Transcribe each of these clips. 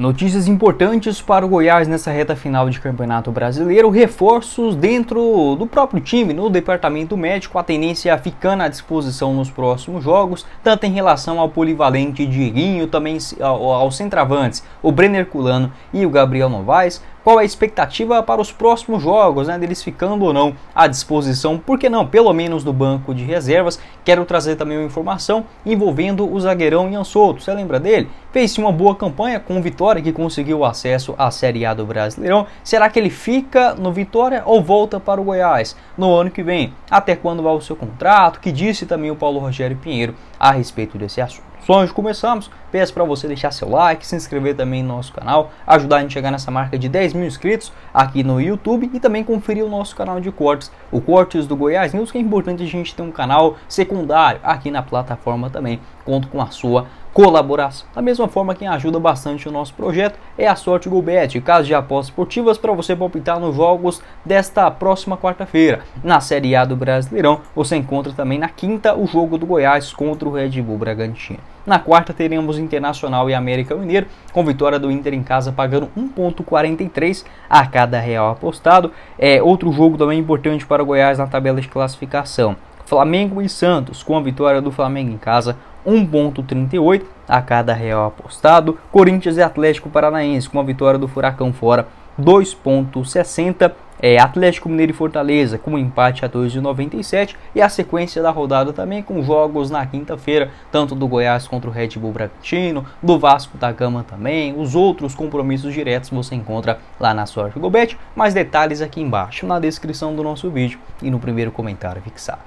Notícias importantes para o Goiás nessa reta final de Campeonato Brasileiro, reforços dentro do próprio time, no departamento médico, a tendência ficando à disposição nos próximos jogos, tanto em relação ao polivalente Dieguinho, também aos centravantes, o Brenner Culano e o Gabriel Novaes. Qual é a expectativa para os próximos jogos, deles ficando ou não à disposição, por que não, pelo menos no banco de reservas? Quero trazer também uma informação envolvendo o zagueirão Ian Souto. Você lembra dele? Fez uma boa campanha com o Vitória, que conseguiu acesso à Série A do Brasileirão. Será que ele fica no Vitória ou volta para o Goiás no ano que vem? Até quando vai o seu contrato? Que disse também o Paulo Rogério Pinheiro a respeito desse assunto. Só antes de começarmos, peço para você deixar seu like, se inscrever também no nosso canal, ajudar a gente a chegar nessa marca de 10 mil inscritos aqui no YouTube e também conferir o nosso canal de cortes, o Cortes do Goiás News, que é importante a gente ter um canal secundário aqui na plataforma também. Conto com a sua colaboração. Da mesma forma, quem ajuda bastante o nosso projeto é a Sorte GoBet, casa de apostas esportivas para você palpitar nos jogos desta próxima quarta-feira. Na Série A do Brasileirão, você encontra também na quinta o jogo do Goiás contra o Red Bull Bragantino. Na quarta teremos Internacional e América Mineiro, com vitória do Inter em casa pagando 1,43 a cada real apostado. Outro jogo também importante para o Goiás na tabela de classificação. Flamengo e Santos, com a vitória do Flamengo em casa, 1,38 a cada real apostado. Corinthians e Atlético Paranaense, com a vitória do Furacão fora, 2,60. Atlético Mineiro e Fortaleza com um empate a 2,97 e a sequência da rodada também com jogos na quinta-feira, tanto do Goiás contra o Red Bull Bragantino, do Vasco da Gama também. Os outros compromissos diretos você encontra lá na Sorte GoBet, mais detalhes aqui embaixo na descrição do nosso vídeo e no primeiro comentário fixado.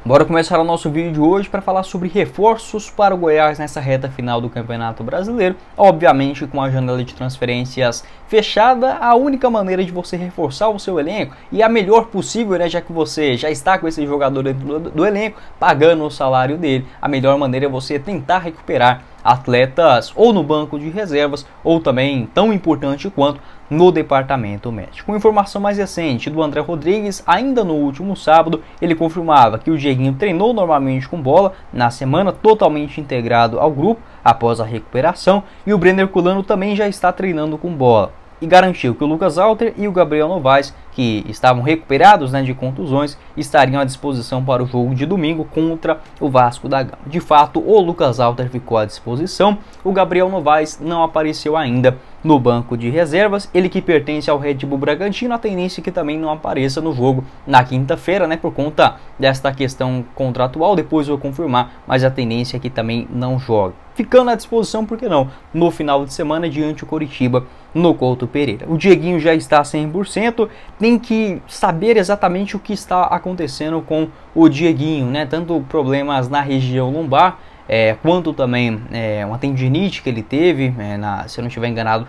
Bora começar o nosso vídeo de hoje para falar sobre reforços para o Goiás nessa reta final do Campeonato Brasileiro. Obviamente, com a janela de transferências fechada, a única maneira de você reforçar o seu elenco, e a melhor possível, já que você já está com esse jogador dentro do elenco, pagando o salário dele, a melhor maneira é você tentar recuperar atletas ou no banco de reservas ou também, tão importante quanto, no departamento médico. Com informação mais recente do André Rodrigues, ainda no último sábado, ele confirmava que o Dieguinho treinou normalmente com bola na semana, totalmente integrado ao grupo após a recuperação, e o Brenner Culano também já está treinando com bola. E garantiu que o Lucas Alter e o Gabriel Novaes, que estavam recuperados de contusões, estariam à disposição para o jogo de domingo contra o Vasco da Gama. De fato, o Lucas Alter ficou à disposição, o Gabriel Novaes não apareceu ainda no banco de reservas, ele que pertence ao Red Bull Bragantino, a tendência é que também não apareça no jogo na quinta-feira, por conta desta questão contratual. Depois eu vou confirmar, mas a tendência é que também não jogue. Ficando à disposição, por que não, no final de semana diante o Coritiba no Couto Pereira. O Dieguinho já está 100%, tem que saber exatamente o que está acontecendo com o Dieguinho, tanto problemas na região lombar, quanto também uma tendinite que ele teve, se eu não estiver enganado,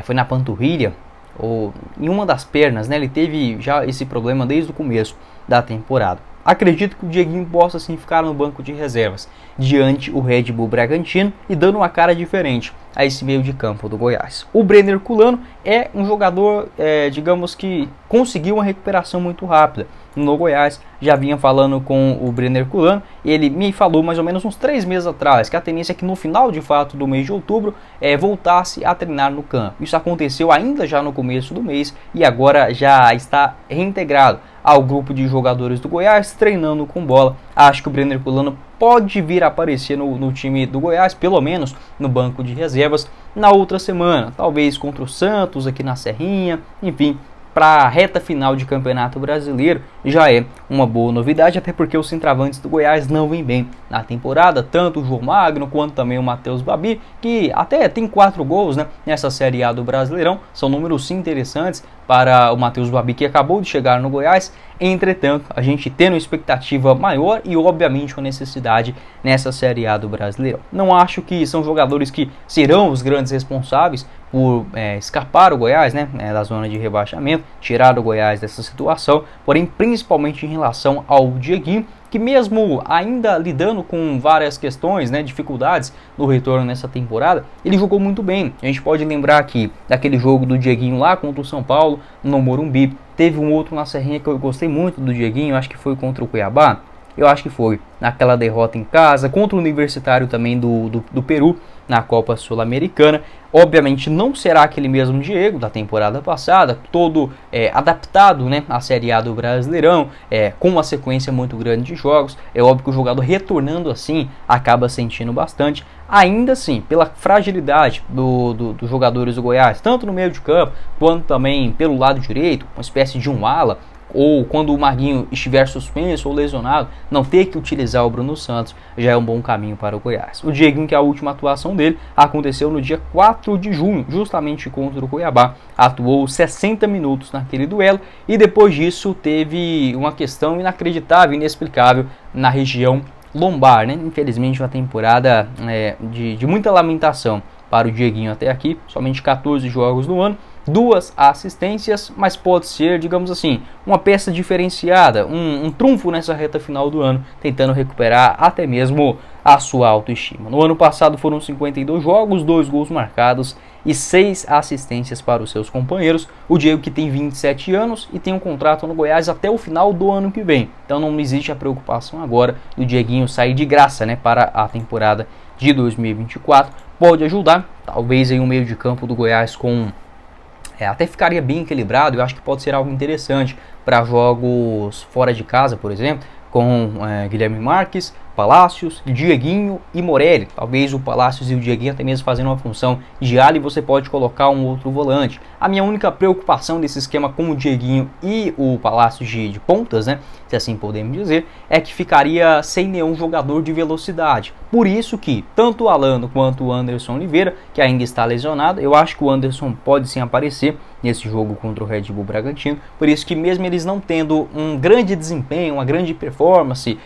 foi na panturrilha ou em uma das pernas, ele teve já esse problema desde o começo da temporada. Acredito que o Dieguinho possa sim ficar no banco de reservas diante o Red Bull Bragantino e dando uma cara diferente a esse meio de campo do Goiás. O Brenner Culano é um jogador, digamos que conseguiu uma recuperação muito rápida no Goiás. Já vinha falando com o Brenner Culano, ele me falou mais ou menos uns 3 meses atrás que a tendência é que no final de fato do mês de outubro voltasse a treinar no campo. Isso aconteceu ainda já no começo do mês e agora já está reintegrado ao grupo de jogadores do Goiás, treinando com bola. Acho que o Brenner Culano pode vir a aparecer no time do Goiás, pelo menos no banco de reservas, na outra semana, talvez contra o Santos aqui na Serrinha, enfim. Para a reta final de Campeonato Brasileiro já é uma boa novidade, até porque os centravantes do Goiás não vêm bem na temporada, tanto o João Magno quanto também o Matheus Babi, que até tem 4 gols nessa Série A do Brasileirão, são números interessantes para o Matheus Babi, que acabou de chegar no Goiás. Entretanto, a gente tendo expectativa maior e obviamente uma necessidade nessa Série A do Brasileirão. Não acho que são jogadores que serão os grandes responsáveis por escapar o Goiás da zona de rebaixamento, tirar o Goiás dessa situação, porém principalmente em relação ao Dieguinho, que mesmo ainda lidando com várias questões, dificuldades no retorno nessa temporada, ele jogou muito bem. A gente pode lembrar aqui daquele jogo do Dieguinho lá contra o São Paulo, no Morumbi. Teve um outro na Serrinha que eu gostei muito do Dieguinho, acho que foi contra o Cuiabá, Eu acho que foi naquela derrota em casa, contra o Universitário também do Peru, na Copa Sul-Americana. Obviamente não será aquele mesmo Diego da temporada passada, todo adaptado, né, à Série A do Brasileirão, com uma sequência muito grande de jogos. É óbvio que o jogador retornando assim acaba sentindo bastante. Ainda assim, pela fragilidade dos jogadores do Goiás, tanto no meio de campo, quanto também pelo lado direito, uma espécie de um ala, ou quando o Maguinho estiver suspenso ou lesionado, não ter que utilizar o Bruno Santos, já é um bom caminho para o Goiás. O Dieguinho, que a última atuação dele aconteceu no dia 4 de junho, justamente contra o Cuiabá, atuou 60 minutos naquele duelo, e depois disso teve uma questão inacreditável, inexplicável, na região lombar, né? Infelizmente uma temporada de muita lamentação para o Dieguinho até aqui, somente 14 jogos no ano, 2 assistências, mas pode ser, digamos assim, uma peça diferenciada, um trunfo nessa reta final do ano, tentando recuperar até mesmo a sua autoestima. No ano passado foram 52 jogos, 2 gols marcados e 6 assistências para os seus companheiros. O Diego, que tem 27 anos e tem um contrato no Goiás até o final do ano que vem, então não existe a preocupação agora do Dieguinho sair de graça, né, para a temporada de 2024. Pode ajudar, talvez aí um meio de campo do Goiás com até ficaria bem equilibrado. Eu acho que pode ser algo interessante para jogos fora de casa, por exemplo, com Guilherme Marques, Palácios, Dieguinho e Morelli. Talvez o Palácios e o Dieguinho até mesmo fazendo uma função de ala, e você pode colocar um outro volante. A minha única preocupação desse esquema com o Dieguinho e o Palácios de pontas, né, se assim podemos dizer, é que ficaria sem nenhum jogador de velocidade. Por isso que tanto o Alano quanto o Anderson Oliveira, que ainda está lesionado, eu acho que o Anderson pode sim aparecer nesse jogo contra o Red Bull Bragantino. Por isso que mesmo eles não tendo um grande desempenho, uma grande performance,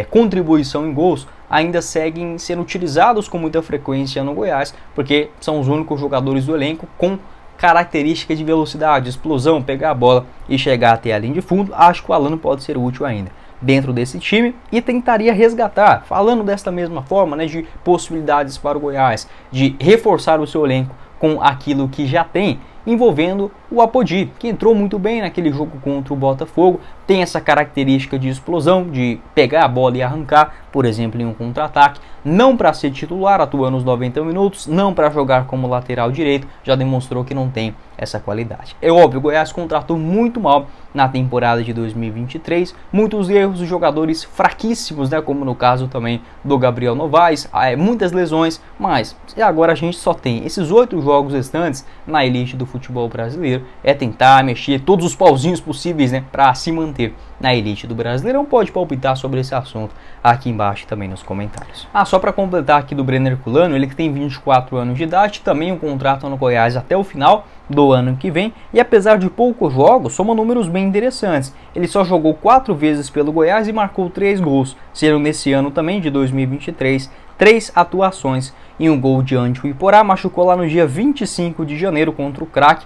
contribuição em gols, ainda seguem sendo utilizados com muita frequência no Goiás, porque são os únicos jogadores do elenco com características de velocidade, explosão, pegar a bola e chegar até a linha de fundo. Acho que o Alano pode ser útil ainda dentro desse time e tentaria resgatar, falando desta mesma forma, né, de possibilidades para o Goiás, de reforçar o seu elenco com aquilo que já tem, envolvendo o Apodi, que entrou muito bem naquele jogo contra o Botafogo, tem essa característica de explosão, de pegar a bola e arrancar, por exemplo, em um contra-ataque, não para ser titular, atuando os 90 minutos, não para jogar como lateral direito, já demonstrou que não tem essa qualidade. É óbvio, o Goiás contratou muito mal na temporada de 2023, muitos erros, jogadores fraquíssimos, né, como no caso também do Gabriel Novaes, muitas lesões, mas agora a gente só tem esses 8 jogos restantes na elite do futebol brasileiro, é tentar mexer todos os pauzinhos possíveis, né, para se manter na elite do Brasileirão. Pode palpitar sobre esse assunto aqui embaixo também nos comentários. Só para completar aqui do Brenner Herculano, ele que tem 24 anos de idade, também um contrato no Goiás até o final do ano que vem, e apesar de poucos jogos, soma números bem interessantes. Ele só jogou 4 vezes pelo Goiás e marcou 3 gols, sendo nesse ano também de 2023, 3 atuações e um gol diante do Iporá. Machucou lá no dia 25 de janeiro contra o Crack,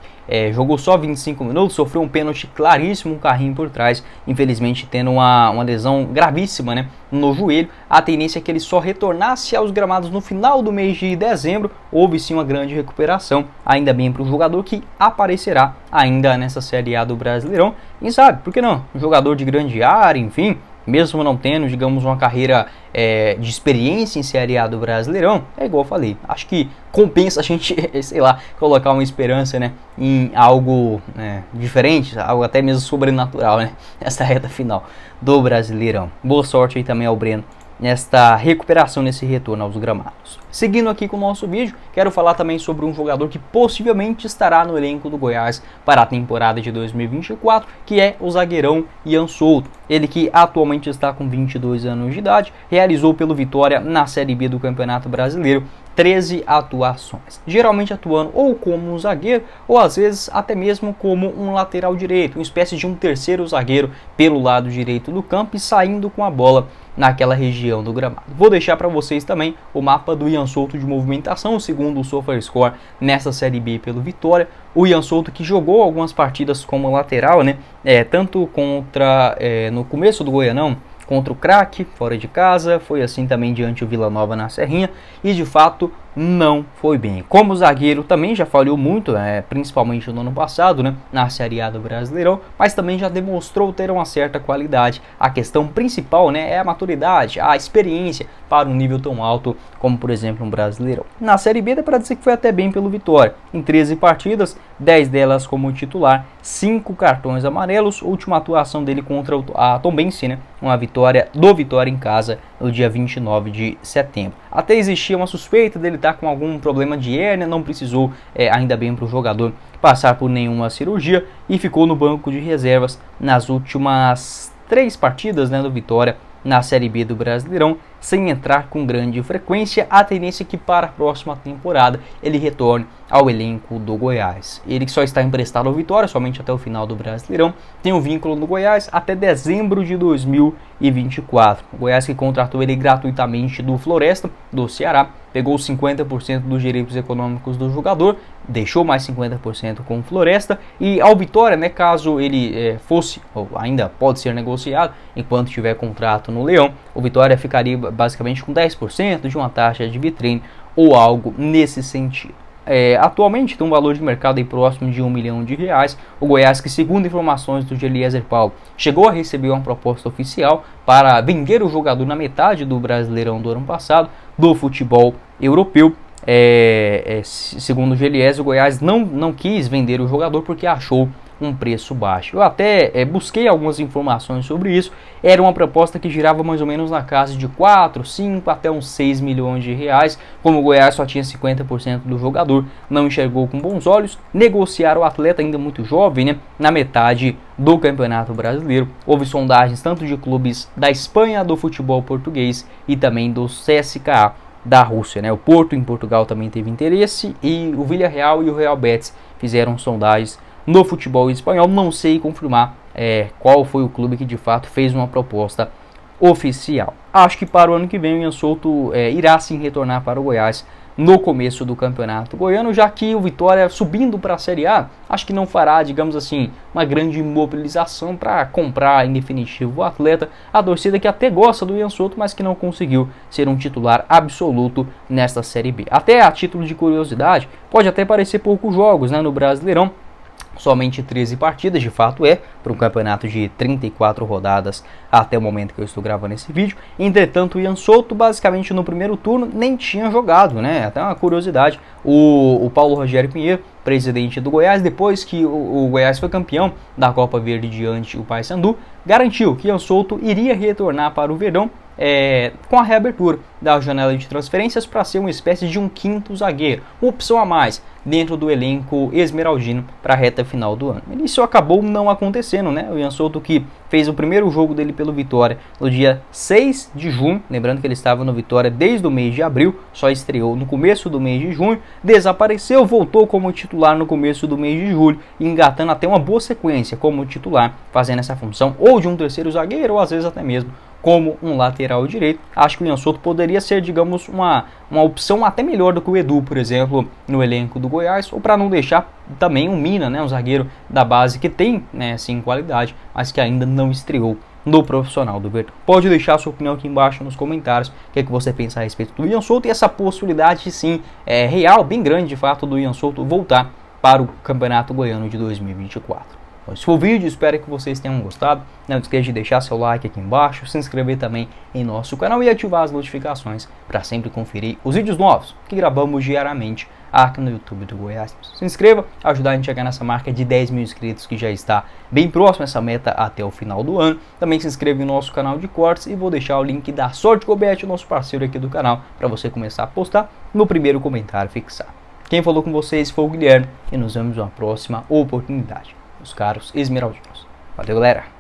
jogou só 25 minutos, sofreu um pênalti claríssimo, um carrinho por trás, infelizmente tendo uma lesão gravíssima, né, no joelho. A tendência é que ele só retornasse aos gramados no final do mês de dezembro. Houve sim uma grande recuperação, ainda bem para o jogador, que aparecerá ainda nessa Série A do Brasileirão. Quem sabe, por que não? Um jogador de grande área, enfim, mesmo não tendo, digamos, uma carreira de experiência em Série A do Brasileirão, é igual eu falei, acho que compensa a gente, sei lá, colocar uma esperança, né, em algo diferente, algo até mesmo sobrenatural, né, nessa reta final do Brasileirão. Boa sorte aí também ao Breno nesta recuperação, nesse retorno aos gramados. Seguindo aqui com o nosso vídeo, quero falar também sobre um jogador que possivelmente estará no elenco do Goiás para a temporada de 2024, que é o zagueirão Ian Souto. Ele que atualmente está com 22 anos de idade, realizou pelo Vitória na Série B do Campeonato Brasileiro 13 atuações, geralmente atuando ou como um zagueiro ou às vezes até mesmo como um lateral direito, uma espécie de um terceiro zagueiro pelo lado direito do campo e saindo com a bola naquela região do gramado. Vou deixar para vocês também o mapa do Ian Souto de movimentação, segundo o SofaScore, nessa Série B pelo Vitória. O Ian Souto, que jogou algumas partidas como lateral, né, tanto contra no começo do Goianão, contra o Crack, fora de casa, foi assim também diante do Vila Nova na Serrinha, e de fato não foi bem. Como zagueiro também já falhou muito, principalmente no ano passado, né, na Série A do Brasileirão, mas também já demonstrou ter uma certa qualidade. A questão principal, né, é a maturidade, a experiência para um nível tão alto como, por exemplo, um Brasileirão. Na Série B dá para dizer que foi até bem pelo Vitória. Em 13 partidas, 10 delas como titular, 5 cartões amarelos. Última atuação dele contra a Tombense, né, uma vitória do Vitória em casa no dia 29 de setembro. Até existia uma suspeita dele estar com algum problema de hérnia, não precisou, ainda bem para o jogador, passar por nenhuma cirurgia e ficou no banco de reservas nas últimas 3 partidas, né, do Vitória na Série B do Brasileirão, sem entrar com grande frequência. A tendência é que para a próxima temporada ele retorne ao elenco do Goiás. Ele que só está emprestado ao Vitória somente até o final do Brasileirão, tem um vínculo no Goiás até dezembro de 2024. O Goiás que contratou ele gratuitamente do Floresta, do Ceará, pegou 50% dos direitos econômicos do jogador, deixou mais 50% com o Floresta, e ao Vitória, né, caso ele fosse, ou ainda pode ser negociado, enquanto tiver contrato no Leão, o Vitória ficaria basicamente com 10% de uma taxa de vitrine ou algo nesse sentido. Atualmente tem um valor de mercado aí próximo de R$1 milhão. O Goiás, que segundo informações do Eliezer Paulo, chegou a receber uma proposta oficial para vender o jogador na metade do Brasileirão do ano passado do futebol europeu. Segundo o Eliezer, o Goiás não quis vender o jogador porque achou um preço baixo. Eu até busquei algumas informações sobre isso. Era uma proposta que girava mais ou menos na casa de 4, 5 até uns 6 milhões de reais. Como o Goiás só tinha 50% do jogador, não enxergou com bons olhos. Negociaram o atleta ainda muito jovem, né, na metade do Campeonato Brasileiro. Houve sondagens tanto de clubes da Espanha, do futebol português e também do CSKA da Rússia, né? O Porto em Portugal também teve interesse e o Villarreal e o Real Betis fizeram sondagens no futebol espanhol. Não sei confirmar qual foi o clube que de fato fez uma proposta oficial. Acho que para o ano que vem o Ian Souto irá sim retornar para o Goiás no começo do campeonato goiano, já que o Vitória subindo para a Série A, acho que não fará, digamos assim, uma grande mobilização para comprar em definitivo o atleta. A torcida que até gosta do Ian Souto, mas que não conseguiu ser um titular absoluto nesta Série B. Até a título de curiosidade, pode até parecer poucos jogos, né, no Brasileirão, somente 13 partidas, de fato para um campeonato de 34 rodadas até o momento que eu estou gravando esse vídeo. Entretanto, o Ian Souto basicamente no primeiro turno nem tinha jogado, né? Até uma curiosidade, o Paulo Rogério Pinheiro, presidente do Goiás, depois que o Goiás foi campeão da Copa Verde diante o Paysandu, garantiu que Ian Souto iria retornar para o Verdão com a reabertura da janela de transferências para ser uma espécie de um quinto zagueiro, uma opção a mais dentro do elenco esmeraldino para a reta final do ano. Isso acabou não acontecendo, né? O Ian Souto, que fez o primeiro jogo dele pelo Vitória no dia 6 de junho, lembrando que ele estava no Vitória desde o mês de abril, só estreou no começo do mês de junho, desapareceu, voltou como titular no começo do mês de julho, engatando até uma boa sequência como titular, fazendo essa função ou de um terceiro zagueiro ou às vezes até mesmo como um lateral direito. Acho que o Ian Souto poderia ser, digamos, uma opção até melhor do que o Edu, por exemplo, no elenco do Goiás, ou para não deixar também o Mina, né, um zagueiro da base que tem, né, sim, qualidade, mas que ainda não estreou no profissional do Verdão. Pode deixar sua opinião aqui embaixo nos comentários, o que você pensa a respeito do Ian Souto e essa possibilidade, sim, real, bem grande de fato, do Ian Souto voltar para o Campeonato Goiano de 2024. Esse foi o vídeo, espero que vocês tenham gostado. Não esqueça de deixar seu like aqui embaixo, se inscrever também em nosso canal e ativar as notificações para sempre conferir os vídeos novos que gravamos diariamente aqui no YouTube do Goiás. Se inscreva, ajudar a gente a chegar nessa marca de 10 mil inscritos que já está bem próximo a essa meta até o final do ano. Também se inscreva em nosso canal de cortes e vou deixar o link da Sorte Gobet, nosso parceiro aqui do canal, para você começar a postar no primeiro comentário fixado. Quem falou com vocês foi o Guilherme e nos vemos numa próxima oportunidade, os caros esmeraldinos. Valeu, galera!